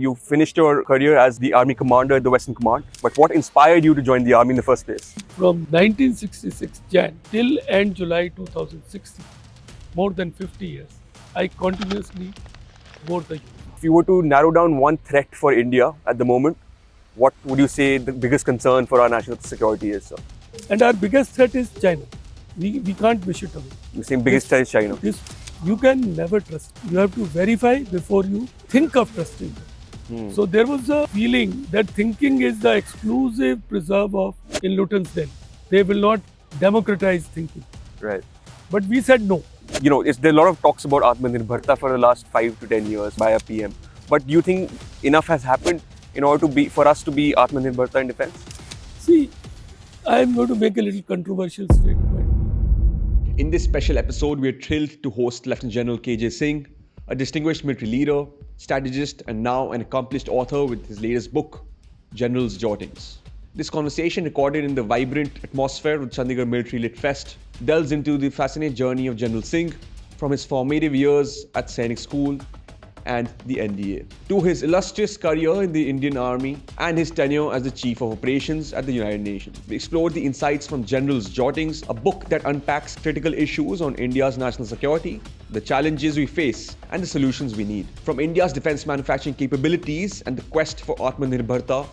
You finished your career as the Army commander at the Western Command. But what inspired you to join the Army in the first place? From 1966 Jan till end July 2016, more than 50 years, I continuously wore the uniform. If you were to narrow down one threat for India at the moment, what would you say the biggest concern for our national security is, sir? And our biggest threat is China. We can't wish it away. You're saying biggest threat is China. You can never trust. You have to verify before you think of trusting them. So there was a feeling that thinking is the exclusive preserve of in Luton's Den. They will not democratize thinking. Right. But we said no. You know, there are a lot of talks about Atmanirbharta for the last 5 to 10 years by a PM. But do you think enough has happened in order to for us to be Atmanirbharta in defense? See, I am going to make a little controversial statement. In this special episode, we are thrilled to host Lieutenant General KJ Singh, a distinguished military leader, strategist, and now an accomplished author with his latest book, General's Jottings. This conversation, recorded in the vibrant atmosphere of Chandigarh Military Lit Fest, delves into the fascinating journey of General Singh from his formative years at Sainik School and the NDA to his illustrious career in the Indian Army and his tenure as the Chief of Operations at the United Nations. We explored the insights from General's Jottings, a book that unpacks critical issues on India's national security, the challenges we face, and the solutions we need. From India's defense manufacturing capabilities and the quest for Atmanirbharta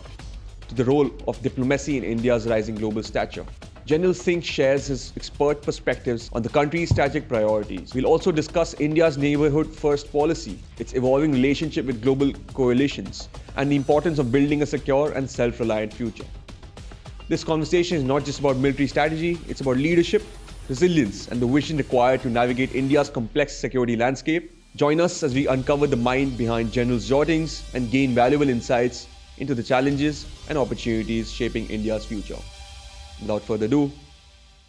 to the role of diplomacy in India's rising global stature. General Singh shares his expert perspectives on the country's strategic priorities. We'll also discuss India's Neighbourhood First policy, its evolving relationship with global coalitions, and the importance of building a secure and self-reliant future. This conversation is not just about military strategy, it's about leadership, resilience, and the vision required to navigate India's complex security landscape. Join us as we uncover the mind behind General's Jottings and gain valuable insights into the challenges and opportunities shaping India's future. Without further ado,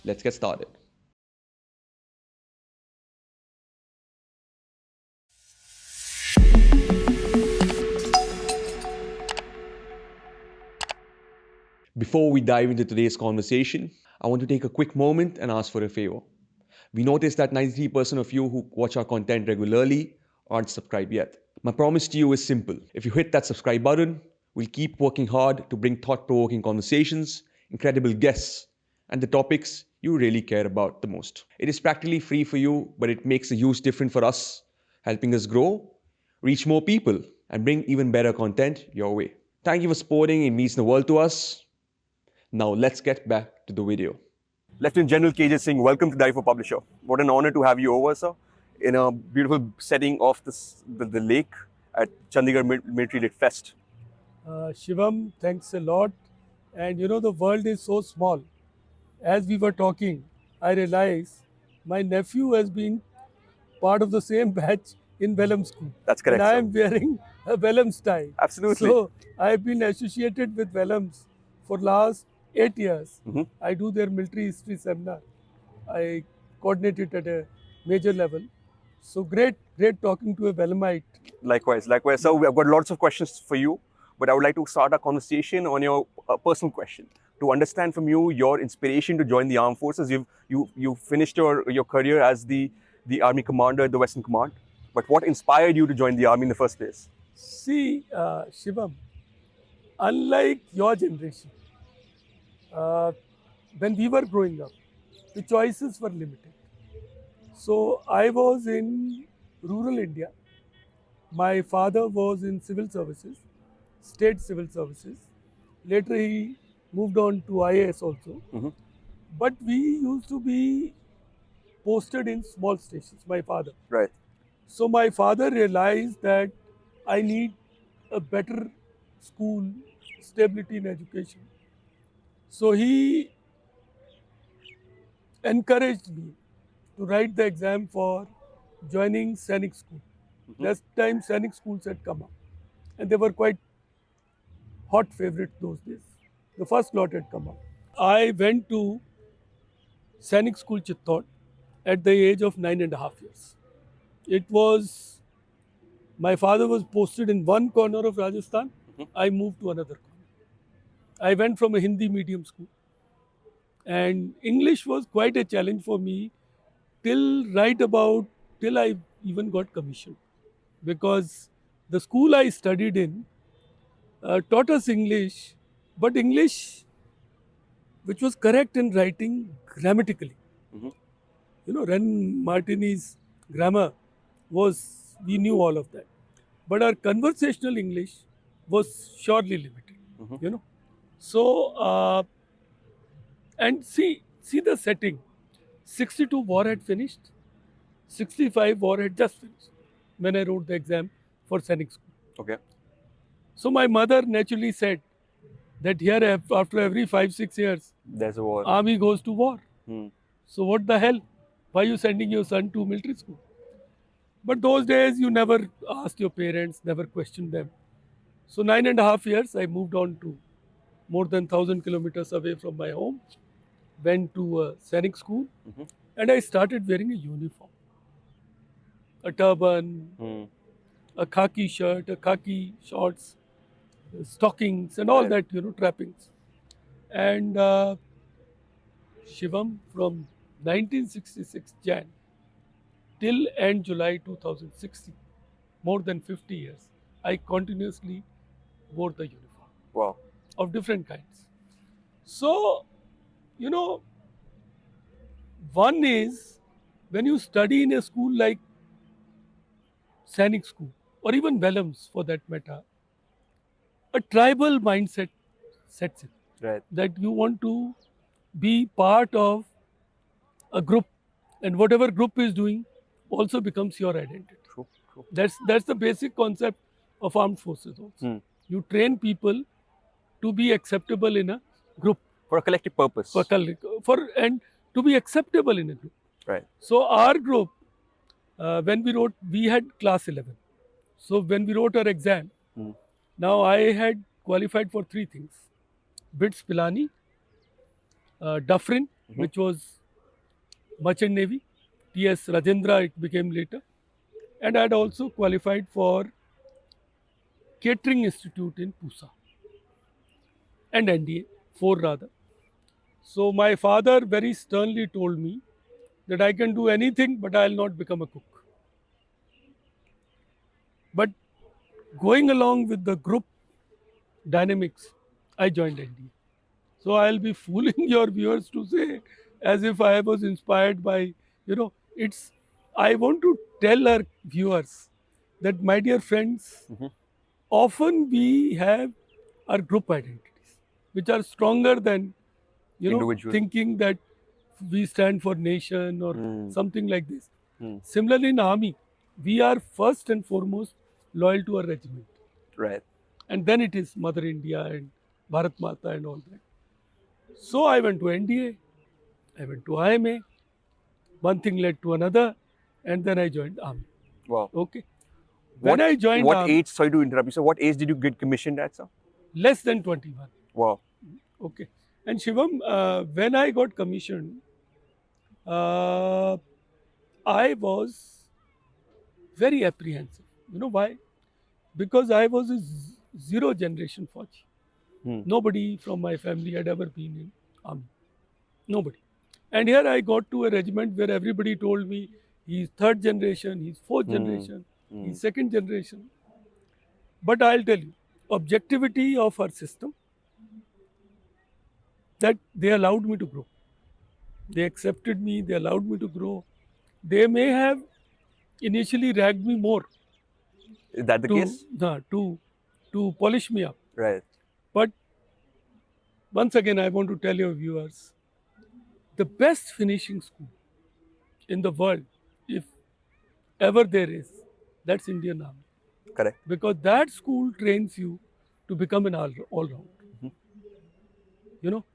let's get started. Before we dive into today's conversation, I want to take a quick moment and ask for a favor. We noticed that 93% of you who watch our content regularly aren't subscribed yet. My promise to you is simple. If you hit that subscribe button, we'll keep working hard to bring thought-provoking conversations, incredible guests, and the topics you really care about the most. It is practically free for you, but it makes a huge difference for us, helping us grow, reach more people, and bring even better content your way. Thank you for supporting. It means the world to us. Now let's get back to the video. Lieutenant General KJ Singh, welcome to Dive for Publisher. What an honor to have you over, sir, in a beautiful setting of the lake at Chandigarh Military Lit Fest. Shivam, thanks a lot. And you know, the world is so small. As we were talking, I realized my nephew has been part of the same batch in Vellum School. That's correct, And I sir. am wearing a Vellum's tie. Absolutely. So I've been associated with Vellums for last 8 years. I do their military history seminar. I coordinate it at a major level. So great talking to a Vellumite. Likewise. So I've got lots of questions for you, but I would like to start our conversation on your personal question. To understand from you your inspiration to join the armed forces. You finished your career as the Army commander at the Western Command. But what inspired you to join the Army in the first place? See, Shivam, unlike your generation, when we were growing up, the choices were limited. So I was in rural India. My father was in civil services, state civil services. Later he moved on to IAS also. But we used to be posted in small stations, my father. Right. So my father realized that I need a better school, stability in education. So he encouraged me to write the exam for joining Sainik School. Last time Sainik schools had come up, and they were quite hot favorite those days. The first lot had come up. I went to Sainik School Chittor at the age of 9.5 years. It was, my father was posted in one corner of Rajasthan. I moved to another corner. I went from a Hindi medium school. And English was quite a challenge for me till I even got commissioned. Because the school I studied in taught us English, but English which was correct in writing grammatically. Mhm. You know, Ren Martini's grammar was, we knew all of that. But our conversational English was surely limited, you know. So, and see the setting. 62 war had finished, 65 war had just finished when I wrote the exam for Sainik School. Okay. So my mother naturally said that here after every 5-6 years, There's a war. army goes to war. Hmm. So what the hell? Why are you sending your son to military school? But those days you never asked your parents, never questioned them. So 9.5 years I moved on to more than 1,000 kilometers away from my home, went to a Sainik school, and I started wearing a uniform. A turban, Hmm. a khaki shirt, a khaki shorts, stockings, and all Right. that, you know, trappings. And Shivam, from 1966 Jan till end July 2016, more than 50 years, I continuously wore the uniform Wow. of different kinds. So, you know, one is when you study in a school like Sainik School or even Bellams for that matter, a tribal mindset sets in Right. that you want to be part of a group, and whatever group is doing also becomes your identity. True. True. That's the basic concept of armed forces also. You train people to be acceptable in a group For a collective purpose. for and to be acceptable in a group. Right. So our group, when we wrote, we had class 11. So when we wrote our exam, now I had qualified for three things: BITS Pilani, Dufferin, which was Merchant Navy, TS Rajendra, it became later, and I had also qualified for Catering Institute in Pusa and NDA, four rather. So my father very sternly told me that I can do anything, but I'll not become a cook. But going along with the group dynamics, I joined NDA. So I'll be fooling your viewers to say as if I was inspired by, you know, it's, I want to tell our viewers that, my dear friends, often we have our group identities, which are stronger than, you know, Individual. thinking that we stand for nation or something like this. Similarly, in army, we are first and foremost loyal to our regiment, Right. and then it is Mother India and Bharat Mata and all that. So I went to NDA, I went to IMA, one thing led to another, and then I joined army. Wow. Okay. When I joined What army, age? Sorry to interrupt you. So, what age did you get commissioned at, sir? less than 21. Wow. Okay. And Shivam, when I got commissioned, uh, I was very apprehensive. You know why? Because I was a zero generation Fauji. Nobody from my family had ever been in army. Nobody. And here I got to a regiment where everybody told me he's third generation, he's fourth generation, he's second generation. But I'll tell you, objectivity of our system, that they allowed me to grow. They accepted me, they allowed me to grow. They may have initially ragged me more Is that the case? to polish me up. Right. But once again, I want to tell your viewers, the best finishing school in the world, if ever there is, that's Indian Army. Correct. Because that school trains you to become an all-rounder. You know,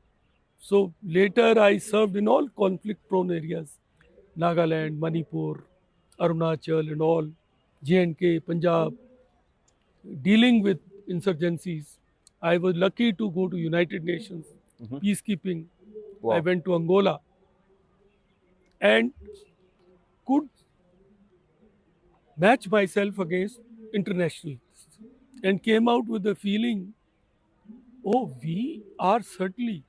so later I served in all conflict-prone areas: Nagaland, Manipur, Arunachal, and all, J&K, Punjab, dealing with insurgencies. I was lucky to go to United Nations, peacekeeping. Wow. I went to Angola and could match myself against internationalists, and came out with the feeling, oh, we are certainly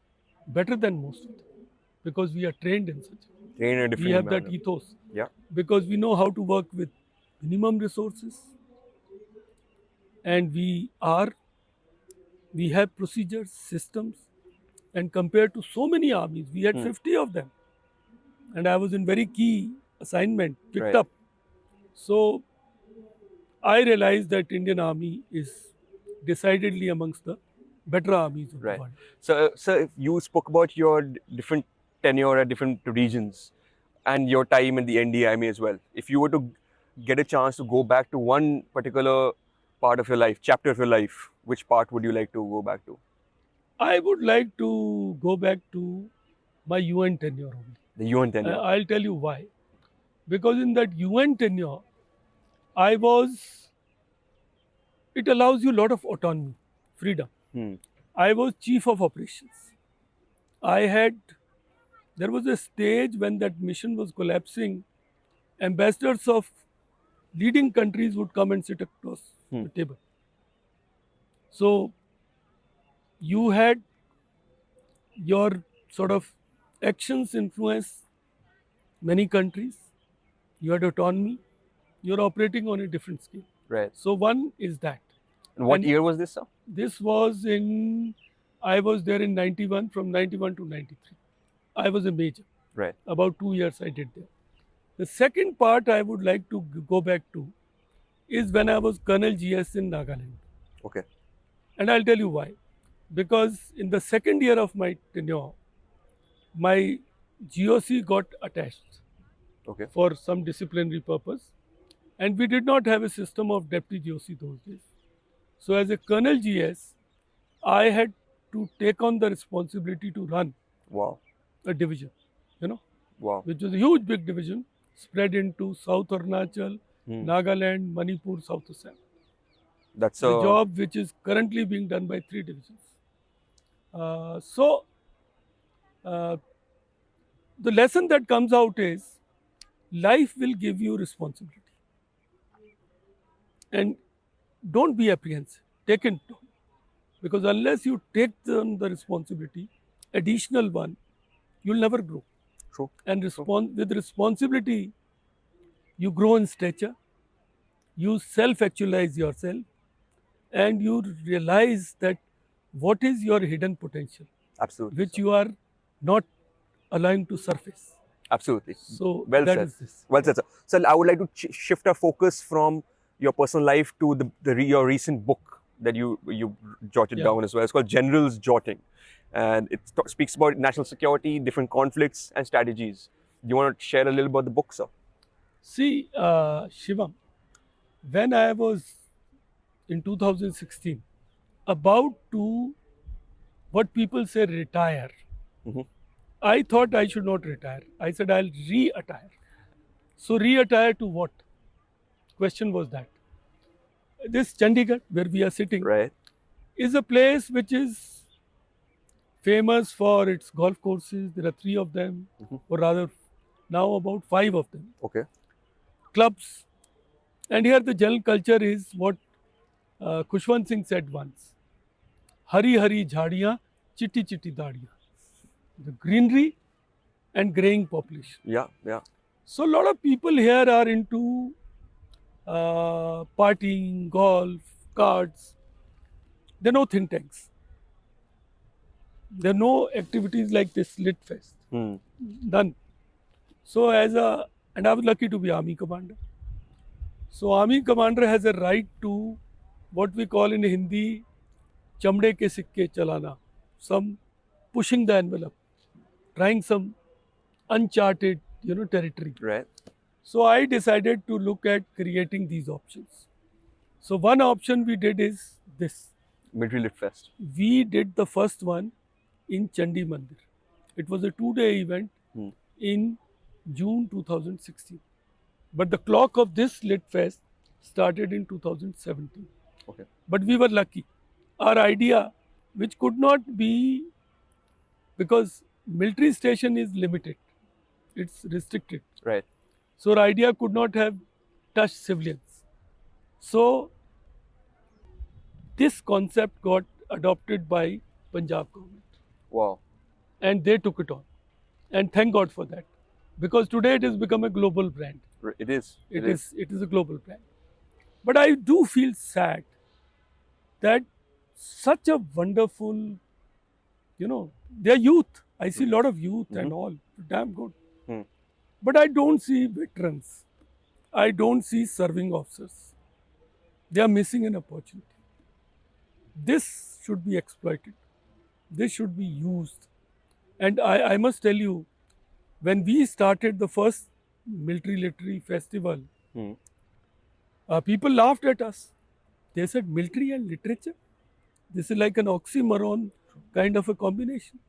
better than most of them because we are trained in such. Train in a different We have manner. that ethos Yeah. because we know how to work with minimum resources, and we are We have procedures, systems, and compared to so many armies, we had 50 of them. And I was in very key assignment, picked Right. up. So I realized that Indian Army is decidedly amongst the better armies of the Right. world. So if you spoke about your different tenure at different regions and your time in the NDIMA as well. If you were to get a chance to go back to one particular part of your life, chapter of your life, which part would you like to go back to? I would like to go back to my UN tenure only. The UN tenure. I'll tell you why. Because in that UN tenure, it allows you a lot of autonomy, freedom. I was chief of operations. There was a stage when that mission was collapsing, ambassadors of leading countries would come and sit across the table. So you had your sort of actions influence many countries. You had autonomy. You're operating on a different scale. Right. So one is that. And what And year was this, sir? This was I was there in 91, from 91 to 93. I was a major. Right. About 2 years I did there. The second part I would like to go back to is when I was Colonel GS in Nagaland. Okay. And I'll tell you why. Because in the second year of my tenure, my GOC got attached Okay. for some disciplinary purpose. And we did not have a system of deputy GOC those days. So as a Colonel GS, I had to take on the responsibility to run Wow. a division, Wow. which was a huge big division spread into South Arunachal, Nagaland, Manipur, South Assam. That's The job which is currently being done by 3 divisions. So the lesson that comes out is life will give you responsibility. And don't be apprehensive. Take it on. Because unless you take on the responsibility, additional one, you'll never grow. True. And with responsibility, you grow in stature, you self-actualize yourself, and you realize that what is your hidden potential, Absolutely. which you are not allowing to surface. Absolutely. So Well that said. is this. Well said, sir. So I would like to shift our focus from your personal life to your recent book that you jotted Yeah. down as well. It's called General's Jotting, and it speaks about national security, different conflicts, and strategies. Do you want to share a little about the book, sir? See, Shivam, when I was in 2016 about to what people say retire, I thought I should not retire. I said I'll re-attire. So re-attire to what? Question was that. This Chandigarh, where we are sitting, Right. is a place which is famous for its golf courses. There are 3 of them, or rather now about 5 of them. Okay. Clubs. And here the general culture is what Khushwant Singh said once. Hari hari jhadiyan, chitti chitti dadiyan. The greenery and graying population. Yeah. Yeah. So a lot of people here are into partying, golf, cards. There are no think tanks. There are no activities like this Lit Fest. None. So and I was lucky to be Army Commander. So Army Commander has a right to what we call in Hindi, chamde ke sikke chalana. Some pushing the envelope, trying some uncharted, territory. Right. So I decided to look at creating these options. So one option we did is this. Military Lit Fest. We did the first one in Chandi Mandir. It was a 2-day event in June 2016. But the clock of this Lit Fest started in 2017. Okay. But we were lucky. Our idea, which could not be, because military station is limited, it's restricted. Right. So our idea could not have touched civilians. So this concept got adopted by Punjab government. Wow. And they took it on. And thank God for that. Because today it has become a global brand. It is. It is a global brand. But I do feel sad that such a wonderful, they're youth. I see a lot of youth and all, damn good. Hmm. But I don't see veterans. I don't see serving officers. They are missing an opportunity. This should be exploited. This should be used. And I must tell you, when we started the first military literary festival, Hmm. people laughed at us. They said, military and literature? This is like an oxymoron kind of a combination.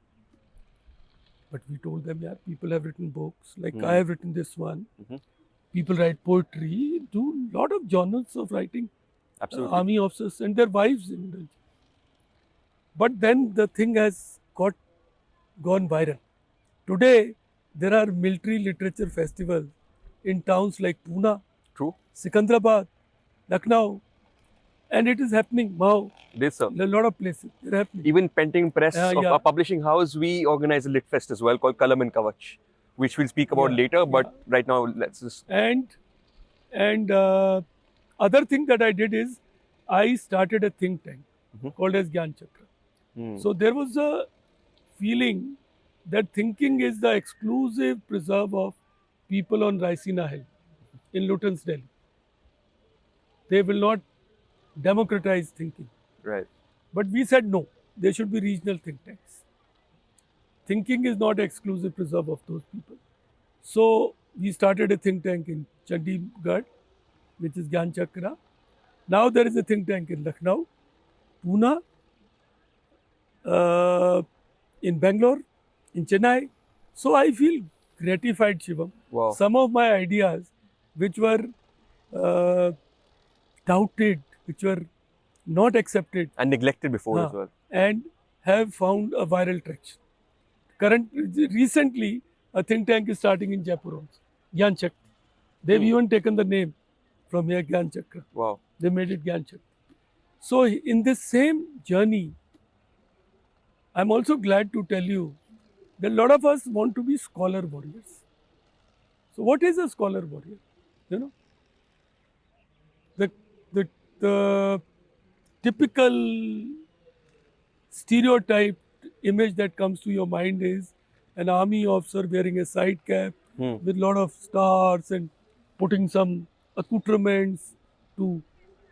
But we told them, yeah, people have written books, like I have written this one. People write poetry, do a lot of journals of writing, Absolutely. army officers and their wives. But then the thing has gone viral. Today, there are military literature festivals in towns like Pune, True. Sikandrabad, Lucknow, and it is happening now. It is, sir. A lot of places they're happening. Even Penting Press of yeah. our publishing house, we organize a lit fest as well called Kalam and Kavach, which we'll speak about Yeah, later. But right now, let's just. And other thing that I did is I started a think tank called as Gyan Chakra. So there was a feeling that thinking is the exclusive preserve of people on Raisina Hill in Luton's Delhi. They will not democratize thinking. Right. But we said no, there should be regional think tanks. Thinking is not exclusive preserve of those people. So we started a think tank in Chandigarh, which is Gyan Chakra. Now there is a think tank in Lucknow, Pune, in Bangalore, in Chennai. So I feel gratified, Shivam. Wow. Some of my ideas, which were doubted, which were not accepted, And neglected before as well. and have found a viral traction. Recently, a think tank is starting in Jaipur also, Gyan Chakra. They've even taken the name from here, Gyan Chakra. Wow. They made it Gyan Chakra. So in this same journey, I'm also glad to tell you that a lot of us want to be scholar warriors. So what is a scholar warrior? You know, the typical stereotyped image that comes to your mind is an army officer wearing a side cap with a lot of stars and putting some accoutrements to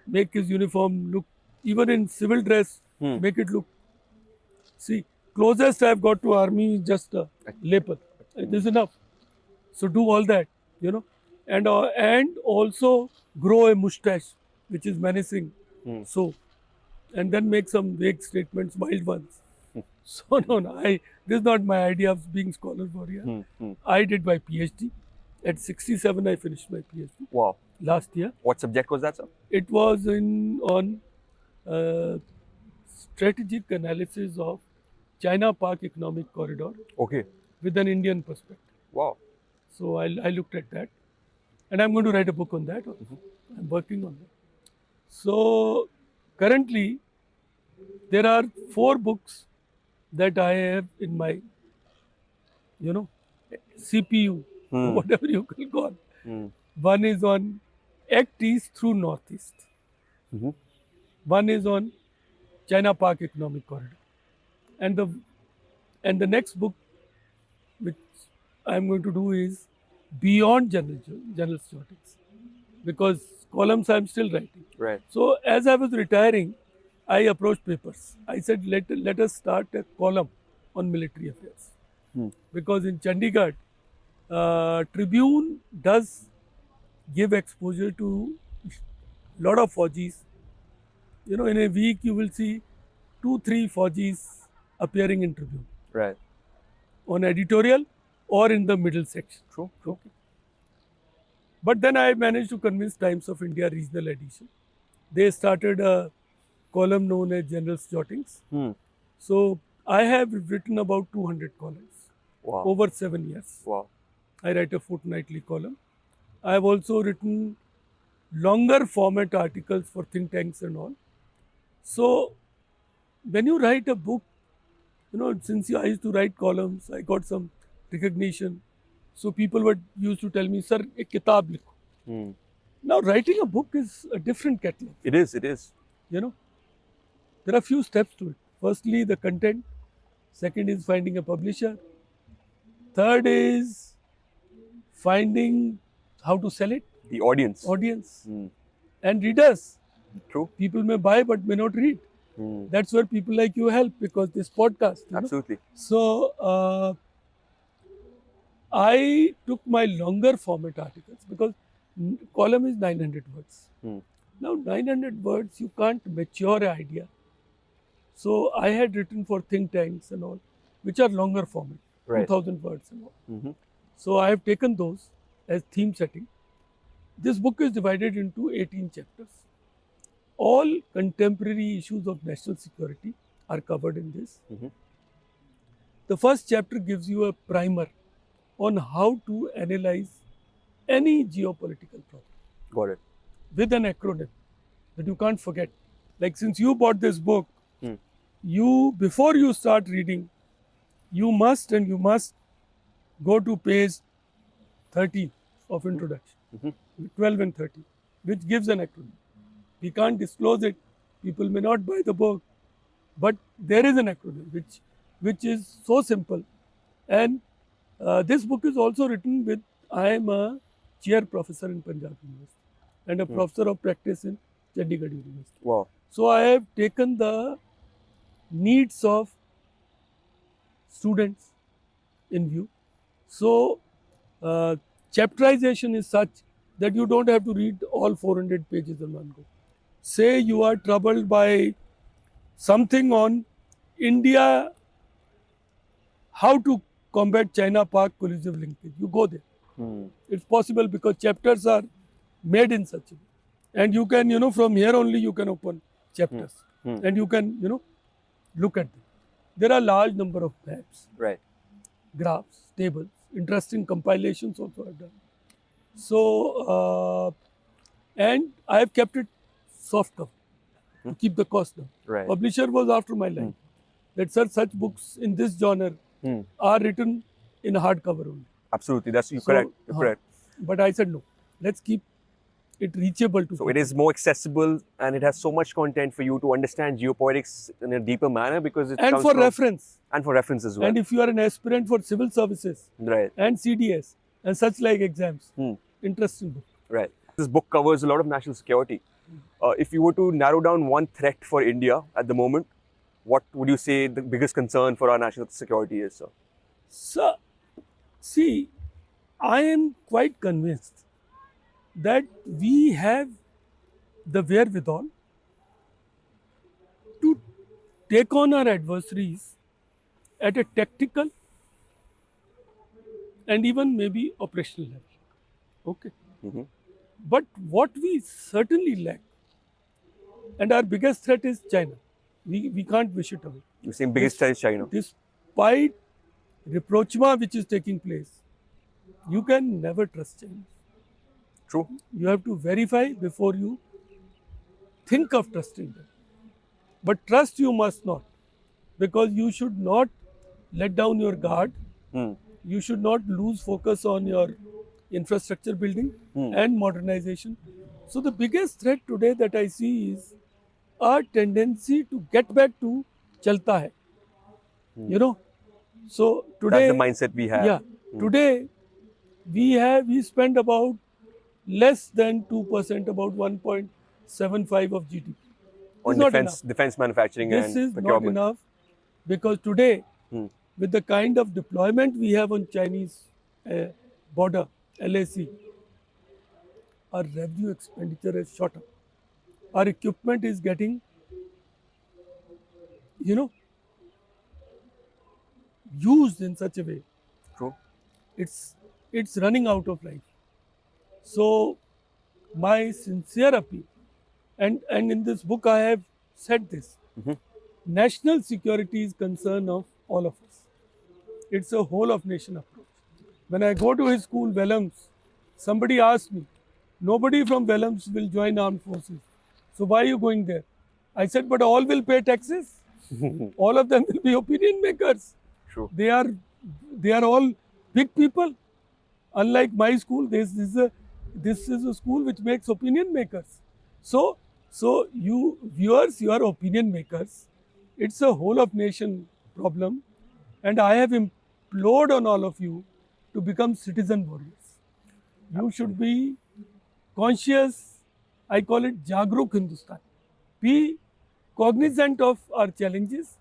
make his uniform look, even in civil dress, make it look. See, closest I've got to army is just a lapel. It is enough. So do all that, and also grow a mustache, which is menacing. So, and then make some vague statements, wild ones. So no, this is not my idea of being scholar warrior. I did my PhD. At 67, I finished my PhD Wow. last year. What subject was that, sir? It was on strategic analysis of China-Pak economic corridor Okay. with an Indian perspective. Wow. So I looked at that, and I'm going to write a book on that also. I'm working on that. So currently, there are 4 books that I have in my, CPU, whatever you can call. One is on Act East through Northeast. One is on China-Pak economic corridor, and the next book which I'm going to do is beyond General Jottings, because columns I'm still writing. Right. So as I was retiring, I approached papers. I said, let us start a column on military affairs, because in Chandigarh, Tribune does give exposure to a lot of Faujis. In a week you will see 2-3 Faujis appearing in Tribune Right. on editorial or in the middle section. True. Okay. But then I managed to convince Times of India regional edition. They started a column known as General's Jottings. So I have written about 200 columns Wow. over 7 years. Wow. I write a fortnightly column. I have also written longer format articles for think tanks and all. So when you write a book, since I used to write columns, I got some recognition. So people used to tell me, "Sir, ek kitab likho." Now writing a book is a different kettle. It is. It is. You know, There are few steps to it. Firstly, the content. Second is finding a publisher. Third is finding how to sell it, The audience. audience, and readers. True. People may buy but may not read. That's where people like you help, because this podcast. you know. Absolutely. So I took my longer format articles, because column is 900 words. Now 900 words, you can't mature an idea. So I had written for think tanks and all, which are longer format, Right. 2000 words and all. So I have taken those as theme setting. This book is divided into 18 chapters. All contemporary issues of national security are covered in this. The first chapter gives you a primer on how to analyze any geopolitical problem Got it. with an acronym that you can't forget. Like, since you bought this book, before you start reading, you must go to page 13 of introduction, 12 and 13, which gives an acronym. We can't disclose it. People may not buy the book, but there is an acronym which is so simple. And this book is also written with, I am a chair professor in Punjab University and a professor of practice in Chandigarh University. Wow. So I have taken the needs of students in view. So chapterization is such that you don't have to read all 400 pages in one go. Say you are troubled by something on India, how to combat China-Pak collusive linkage. You go there. It's possible because chapters are made in such a way. And you can, from here only you can open chapters. And you can, look at them. There are large number of maps, Right. graphs, tables, interesting compilations also I've done. So, and I have kept it soft cover to keep the cost down. Right. Publisher was after my line. That, sir, such books in this genre are written in hardcover only. Absolutely. That's you So, correct. You're correct. But I said no. Let's keep it reachable to So it is more accessible and it has so much content for you to understand geopolitics in a deeper manner because it and comes for from, reference. and for reference as well. And if you are an aspirant for civil services Right. and CDS and such like exams, interesting book. Right. This book covers a lot of national security. If you were to narrow down one threat for India at the moment, what would you say the biggest concern for our national security is, sir? So, see, I am quite convinced that we have the wherewithal to take on our adversaries at a tactical and even maybe operational level. Okay. But what we certainly lack, and our biggest threat is China. We can't wish it away. You're saying biggest threat is China. Despite rapprochement which is taking place, you can never trust China. True. You have to verify before you think of trusting them. But trust you must not, because you should not let down your guard. You should not lose focus on your infrastructure building and modernization. So the biggest threat today that I see is a tendency to get back to chalta hai. So today, That's the mindset we have. Yeah. Today we spend about less than 2%, about 1.75 of GDP. On defense manufacturing This and is procurement. not enough, because today, with the kind of deployment we have on Chinese border, LAC, our revenue expenditure has shot up. Our equipment is getting, used in such a way. True. It's running out of life. So, my sincere appeal, and in this book I have said this, national security is concern of all of us. It's a whole of nation approach. When I go to his school, Vellams, somebody asked me, nobody from Vellams will join armed forces. So why are you going there? I said, but all will pay taxes. All of them will be opinion makers. True. They are all big people. Unlike my school, this is a school which makes opinion makers. So So you viewers, you are opinion makers. It's a whole of nation problem, and I have implored on all of you to become citizen warriors. You should be conscious. I call it Jagruk Hindustan. Be cognizant of our challenges,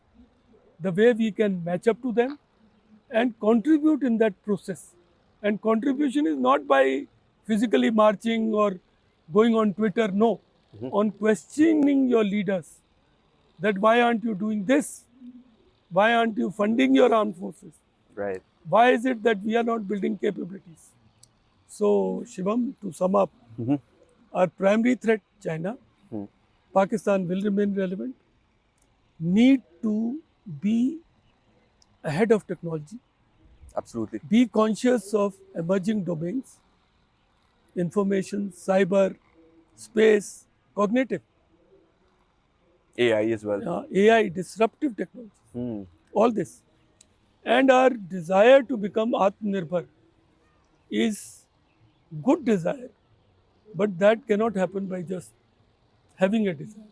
the way we can match up to them, and contribute in that process. And contribution is not by physically marching or going on Twitter, no, on questioning your leaders that why aren't you doing this? Why aren't you funding your armed forces? Right. Why is it that we are not building capabilities? So, Shivam, to sum up, our primary threat, China, Pakistan will remain relevant, need to be ahead of technology, Absolutely. be conscious of emerging domains, information, cyber, space, cognitive, AI as well. AI, disruptive technologies, Hmm. all this. And our desire to become Atmanirbhar is good desire, but that cannot happen by just having a desire.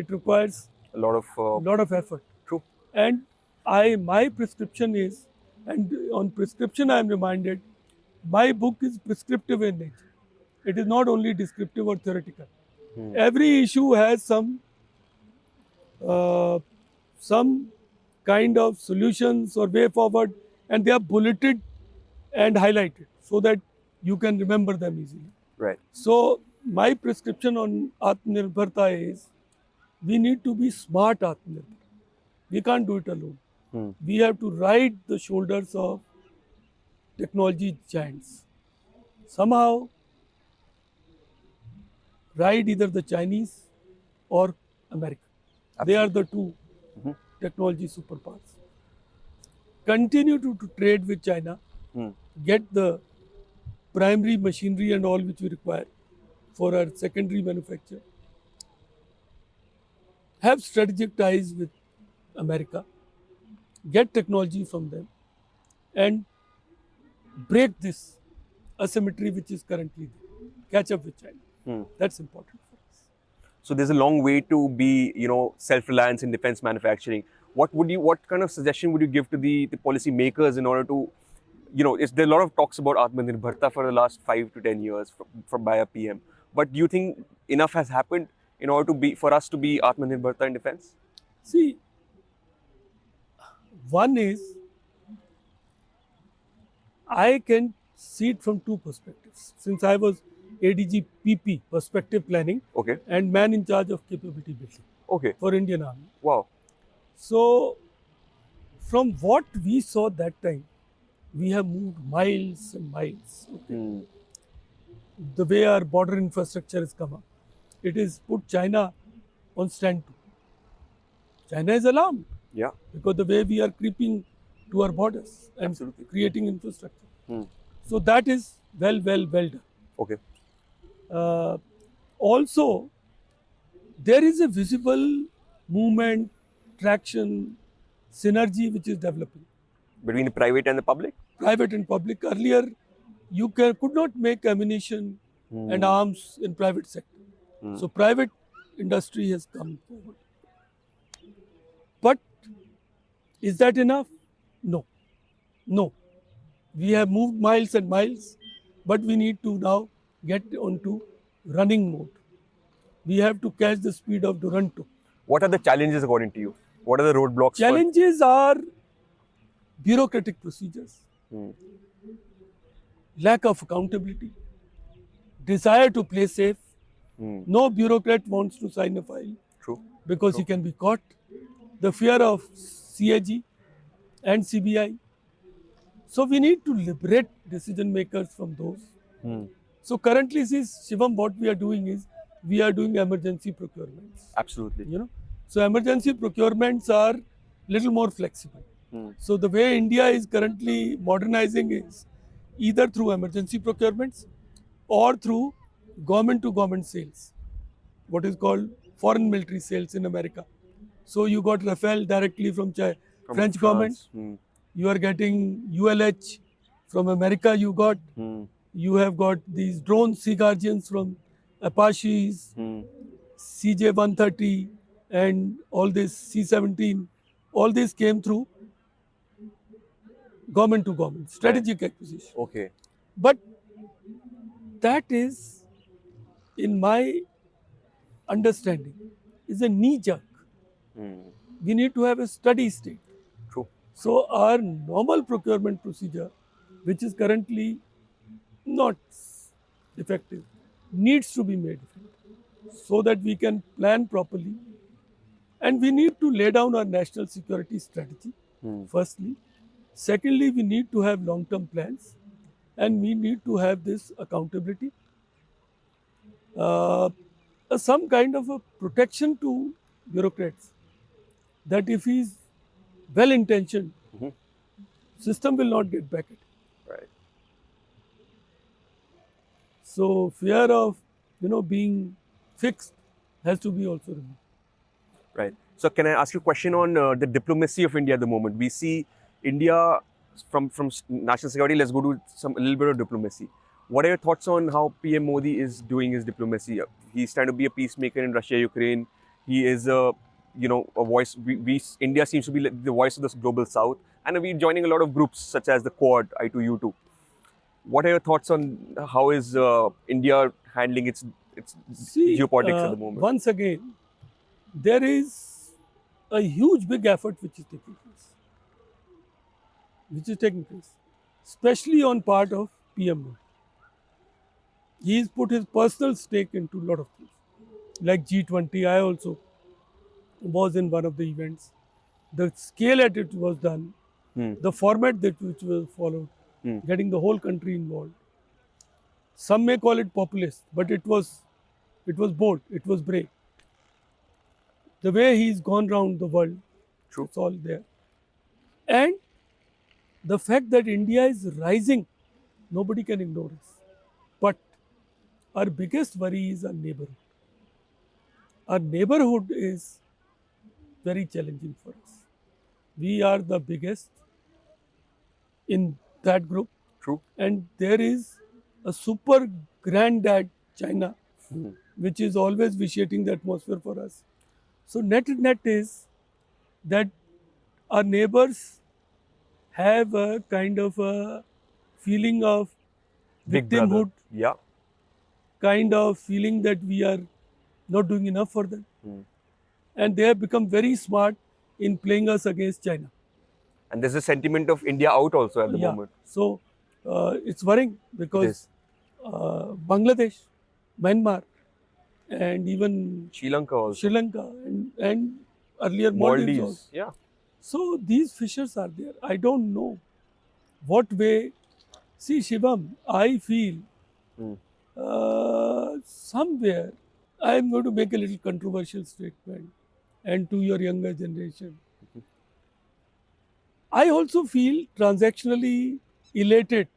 It requires A lot of a lot of effort. true. And my prescription is, and on prescription I am reminded, my book is prescriptive in nature. It is not only descriptive or theoretical. Every issue has uh, some kind of solutions or way forward, and they are bulleted and highlighted so that you can remember them easily. Right. So my prescription on Atmanirbharta is we need to be smart Atmanirbhar. We can't do it alone. We have to ride the shoulders of technology giants. Somehow ride either the Chinese or America. They are the two technology superpowers. Continue to trade with China, get the primary machinery and all which we require for our secondary manufacture. Have strategic ties with America, get technology from them, and break this asymmetry which is currently there. Catch up with China. That's important for us. So there's a long way to be, self-reliance in defense manufacturing. What kind of suggestion would you give to the policy makers in order to, there are a lot of talks about Atmanirbharta for the last 5 to 10 years from by a PM. But do you think enough has happened in order for us to be Atmanirbharta in defense? See, one is I can see it from two perspectives. Since I was ADG PP, perspective planning, Okay. and man in charge of capability building Okay. for Indian Army. Wow. So, from what we saw that time, we have moved miles and miles. Okay. The way our border infrastructure has come up, it is put China on stand to. China is alarmed Yeah. because the way we are creeping to our borders and Absolutely. creating infrastructure. So that is well done. Okay. Also, there is a visible movement, traction, synergy which is developing. Between the private and the public? Private and public. Earlier, you could not make ammunition and arms in private sector. So private industry has come forward. But is that enough? No. No. We have moved miles and miles, but we need to now get onto running mode. We have to catch the speed of Duranto. What are the challenges according to you? What are the roadblocks? Challenges are bureaucratic procedures, lack of accountability, desire to play safe. No bureaucrat wants to sign a file True. because he can be caught. The fear of CAG and CBI. So we need to liberate decision makers from those. So currently, see, Shivam, what we are doing is we are doing emergency procurements. Absolutely. So emergency procurements are little more flexible. So the way India is currently modernizing is either through emergency procurements or through government to government sales, what is called foreign military sales in America. So you got Rafale directly from French government. You are getting ULH from America. You have got these drone Sea Guardians from Apaches. CJ-130 and all this C-17, all this came through government to government, strategic acquisition. Okay. But that is, in my understanding, is a knee jerk. We need to have a steady state. True. So our normal procurement procedure, which is currently not effective, needs to be made effective so that we can plan properly. And we need to lay down our national security strategy, firstly. Secondly, we need to have long-term plans and we need to have this accountability. Some kind of a protection to bureaucrats that if he's well-intentioned, system will not get back at him. Right. So fear of being fixed has to be also removed. Right. So can I ask you a question on the diplomacy of India at the moment? We see India from national security. Let's go to a little bit of diplomacy. What are your thoughts on how PM Modi is doing his diplomacy? He's trying to be a peacemaker in Russia, Ukraine. He is a voice. India seems to be like the voice of this global South, and we're joining a lot of groups such as the Quad, I2U2. What are your thoughts on how is India handling its geopolitics at the moment? Once again, there is a huge big effort which is taking place, especially on part of PM Modi. He's put his personal stake into a lot of things, like G20. I also was in one of the events. The scale at it was done, the format that which was followed, getting the whole country involved. Some may call it populist, but it was bold, it was brave. The way he's gone around the world, True. it's all there. And the fact that India is rising, nobody can ignore us. But our biggest worry is our neighborhood. Our neighborhood is very challenging for us. We are the biggest in that group. True. And there is a super granddad China, which is always vitiating the atmosphere for us. So net is that our neighbors have a kind of a feeling of Big brother. victimhood, Yeah. kind of feeling that we are not doing enough for them. And they have become very smart in playing us against China. And there's a sentiment of India out also at the moment. So it's worrying because Bangladesh, Myanmar, and even Sri Lanka also. and earlier Maldives also. Yeah. So these fissures are there. I don't know what way. See, Shivam, I feel somewhere I am going to make a little controversial statement, and to your younger generation. I also feel transactionally elated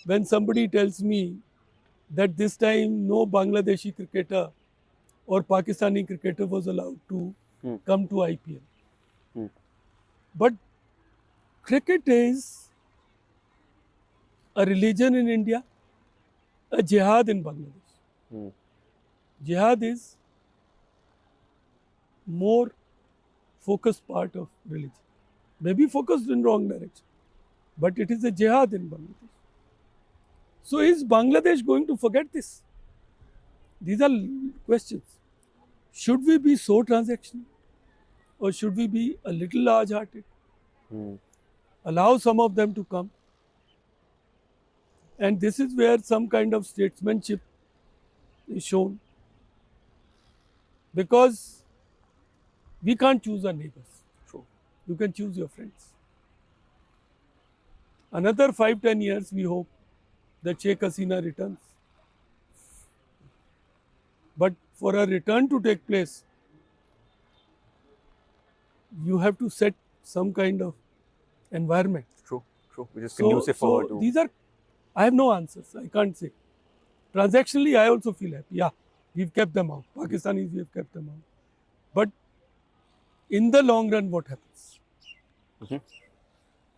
when somebody tells me that this time no Bangladeshi cricketer or Pakistani cricketer was allowed to come to IPL. But cricket is a religion in India, a jihad in Bangladesh. Jihad is more focused part of religion. Maybe focused in wrong direction, but it is a jihad in Bangladesh. So is Bangladesh going to forget this? These are questions. Should we be so transactional, or should we be a little large-hearted? Allow some of them to come. And this is where some kind of statesmanship is shown. Because we can't choose our neighbors. True. You can choose your friends. Another 5-10 years, we hope that Sheikh Hasina returns. But for a return to take place, you have to set some kind of environment. True. Which is conducive for her to. These are, I have no answers. I can't say. Transactionally, I also feel happy. Yeah, we've kept them out. Pakistanis, we have kept them out. But in the long run, what happens?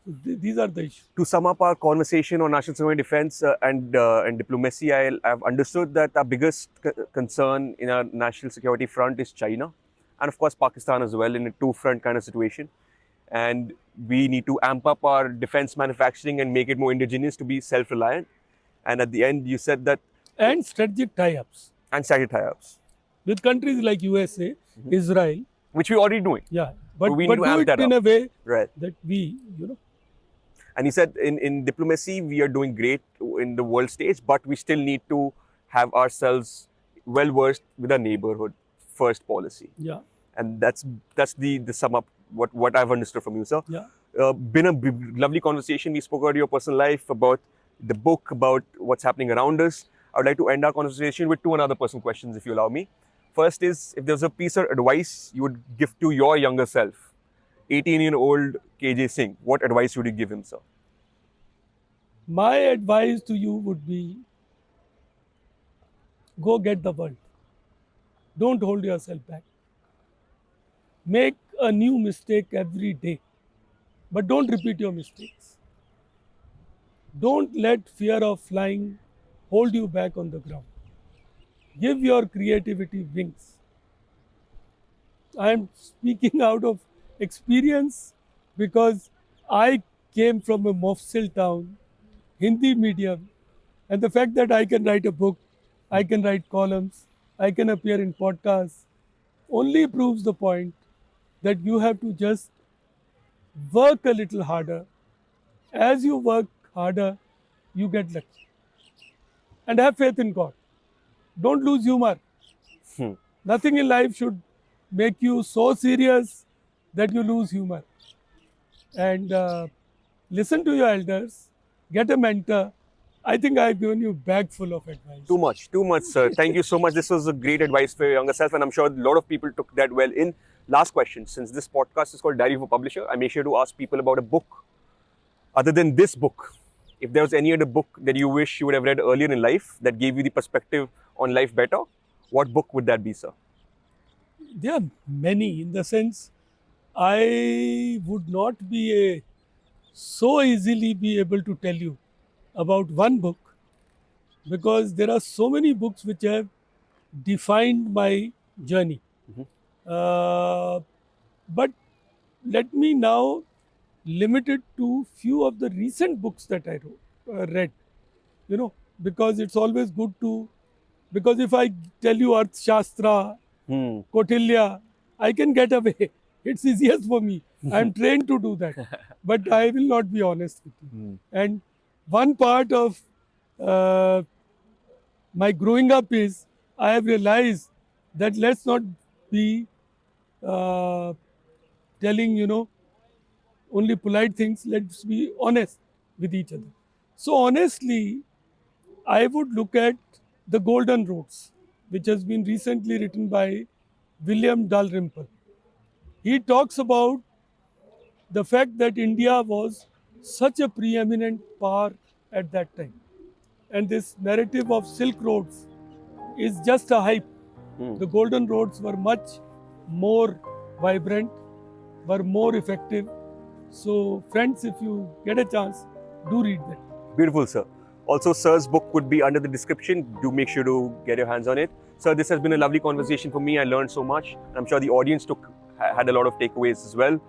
These are the issues. To sum up our conversation on national security defense and diplomacy, I've understood that our biggest concern in our national security front is China, and of course Pakistan as well, in a two-front kind of situation. And we need to amp up our defense manufacturing and make it more indigenous to be self-reliant. And at the end, you said that, And strategic tie-ups and strategic tie-ups, with countries like USA, Israel. which we're already doing. Yeah, but we need to do amp it that in up. a way Right. that we, And he said in diplomacy, we are doing great in the world stage, but we still need to have ourselves well versed with our neighborhood first policy. yeah, And that's the sum up what I've understood from you, sir. yeah. Been a lovely conversation. We spoke about your personal life, about the book, about what's happening around us. I would like to end our conversation with two another personal questions, if you allow me. First is, if there's a piece of advice you would give to your younger self, 18-year-old KJ Singh, what advice would you give him, sir? My advice to you would be go get the world. Don't hold yourself back. Make a new mistake every day, but don't repeat your mistakes. Don't let fear of flying hold you back on the ground. Give your creativity wings. I am speaking out of experience because I came from a Mofsil town, Hindi medium, and the fact that I can write a book, I can write columns, I can appear in podcasts, only proves the point that you have to just work a little harder. As you work harder, you get lucky. And have faith in God. Don't lose humor. Nothing in life should make you so serious that you lose humor. And listen to your elders, get a mentor. I think I've given you a bag full of advice. Too much, sir. Thank you so much. This was a great advice for your younger self, and I'm sure a lot of people took that well in. Last question, since this podcast is called Diary of a Publisher, I make sure to ask people about a book. Other than this book, if there was any other book that you wish you would have read earlier in life that gave you the perspective on life better, what book would that be, sir? There are many, in the sense I would not be so easily be able to tell you about one book, because there are so many books which have defined my journey. But let me now limit it to few of the recent books that I read, because it's always good to, because if I tell you Arthashastra, Kautilya, I can get away. It's easiest for me. I'm trained to do that. But I will not be honest with you. And one part of my growing up is I have realized that let's not be telling, only polite things. Let's be honest with each other. So honestly, I would look at The Golden Roads, which has been recently written by William Dalrymple. He talks about the fact that India was such a preeminent power at that time. And this narrative of Silk Roads is just a hype. The Golden Roads were much more vibrant, were more effective. So, friends, if you get a chance, do read that. Beautiful, sir. Also, sir's book would be under the description. Do make sure to get your hands on it. Sir, this has been a lovely conversation for me. I learned so much. I'm sure the audience had a lot of takeaways as well.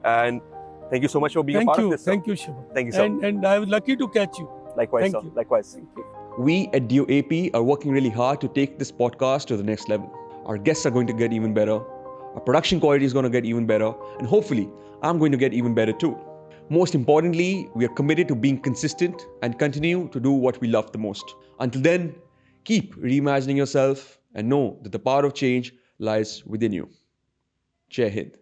And thank you so much for being a part of this, sir. Thank you, Shiva. Thank you, sir. And I was lucky to catch you. Likewise, Thank sir. you. Likewise. We at DOAP are working really hard to take this podcast to the next level. Our guests are going to get even better. Our production quality is going to get even better. And hopefully, I'm going to get even better too. Most importantly, we are committed to being consistent and continue to do what we love the most. Until then, keep reimagining yourself and know that the power of change lies within you. Jai Hind.